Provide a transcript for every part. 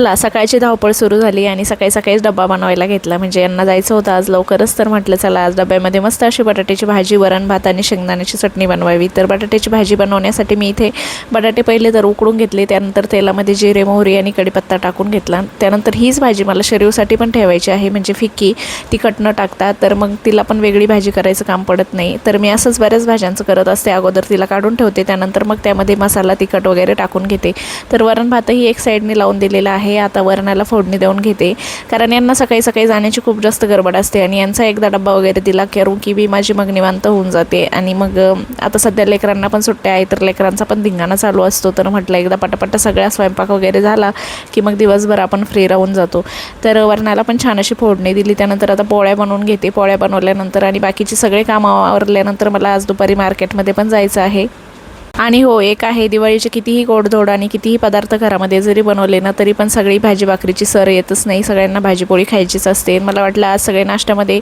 चला सकाळची धावपळ सुरू झाली आणि सकाळी सकाळीच डब्बा बनवायला घेतला, म्हणजे यांना जायचं होतं आज लवकरच. तर म्हटलं चला आज डब्यामध्ये मस्त अशी बटाट्याची भाजी, वरण भात आणि शेंगदाण्याची चटणी बनवावी. तर बटाट्याची भाजी बनवण्यासाठी मी इथे बटाटे पहिले तर उकडून घेतले, त्यानंतर तेलामध्ये जिरे, मोहरी आणि कढीपत्ता टाकून घेतला. त्यानंतर हीच भाजी मला शरीरसाठी पण ठेवायची आहे, म्हणजे फिक्की तिखट न टाकता, तर मग तिला पण वेगळी भाजी करायचं काम पडत नाही. तर मी असंच बऱ्याच भाज्यांचं करत असते, अगोदर तिला काढून ठेवते, त्यानंतर मग त्यामध्ये मसाला तिखट वगैरे टाकून घेते. तर वरण भातही एक साईडने लावून दिलेला आहे. आता वरणाला फोडणी देऊन घेते, कारण यांना सकाळी सकाळी जाण्याची खूप जास्त गडबड असते आणि यांचा एकदा डब्बा वगैरे दिला करून की मी माझी मग निवांत होऊन जाते. आणि मग आता सध्या लेकरांना पण सुट्ट्या आहे, तर लेकरांचा पण धिंगाणा चालू असतो. तर म्हटलं एकदा पटापट सगळ्या स्वयंपाक वगैरे झाला की मग दिवसभर आपण फ्री राहून जातो. तर वरणाला पण छान अशी फोडणी दिली. त्यानंतर आता पोळ्या बनवून घेते. पोळ्या बनवल्यानंतर आणि बाकीचे सगळे कामं आवरल्यानंतर मला आज दुपारी मार्केटमध्ये पण जायचं आहे. आणि हो, एक आहे, दिवाळीचे कितीही गोडधोड आणि कितीही पदार्थ घरामध्ये जरी बनवले ना तरी पण सगळी भाजी भाकरीची सर येतच नाही, सगळ्यांना भाजीपोळी खायचीच असते. मला वाटलं आज सगळे नाश्त्यामध्ये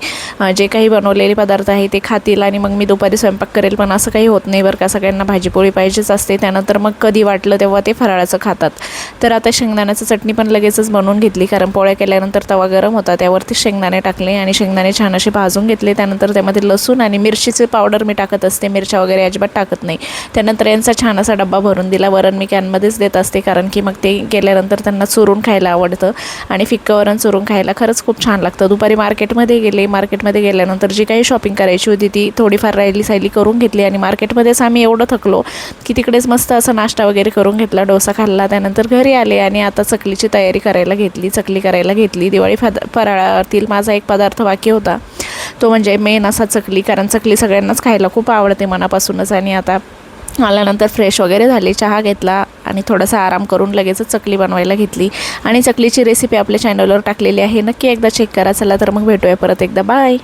जे काही बनवलेले पदार्थ आहे ते खातील आणि मग मी दुपारी स्वयंपाक करेल, पण असं काही होत नाही बरं का, सगळ्यांना भाजीपोळी पाहिजेच असते. त्यानंतर मग कधी वाटलं तेव्हा ते फराळाचं खातात. तर आता शेंगदाण्याची चटणी पण लगेचच बनवून घेतली, कारण पोळ्या केल्यानंतर तवा गरम होता, त्यावरती शेंगदाणे टाकले आणि शेंगदाणे छान असे भाजून घेतले. त्यानंतर त्यामध्ये लसूण आणि मिरचीचे पावडर मी टाकत असते, मिरच्या वगैरे अजिबात टाकत नाही. त्यानंतर यांचा छान असा डब्बा भरून दिला. वरण मी कॅनमध्येच देत असते, कारण की मग ते गेल्यानंतर त्यांना चुरून खायला आवडतं आणि फिक्कं वरण चुरून खायला खरंच खूप छान लागतं. दुपारी मार्केटमध्ये गेल्यानंतर जी काही शॉपिंग करायची होती ती थोडीफार राहिली करून घेतली आणि मार्केटमध्येच आम्ही एवढं थकलो की तिकडेच मस्त असा नाश्ता वगैरे करून घेतला, डोसा खाल्ला. त्यानंतर घरी आले आणि आता चकलीची तयारी करायला घेतली, चकली करायला घेतली. दिवाळी फराळातील माझा एक पदार्थ बाकी होता, तो म्हणजे मेन असा चकली, कारण चकली सगळ्यांनाच खायला खूप आवडते मनापासूनच. आणि आता आल्यानंतर फ्रेश वगैरे झाले, चहा घेतला आणि थोडासा आराम करून लगेचच चकली बनवायला घेतली. आणि चकलीची रेसिपी आपल्या चॅनलवर टाकलेली आहे, नक्की एकदा चेक करा. चला तर मग भेटूया परत एकदा, बाय.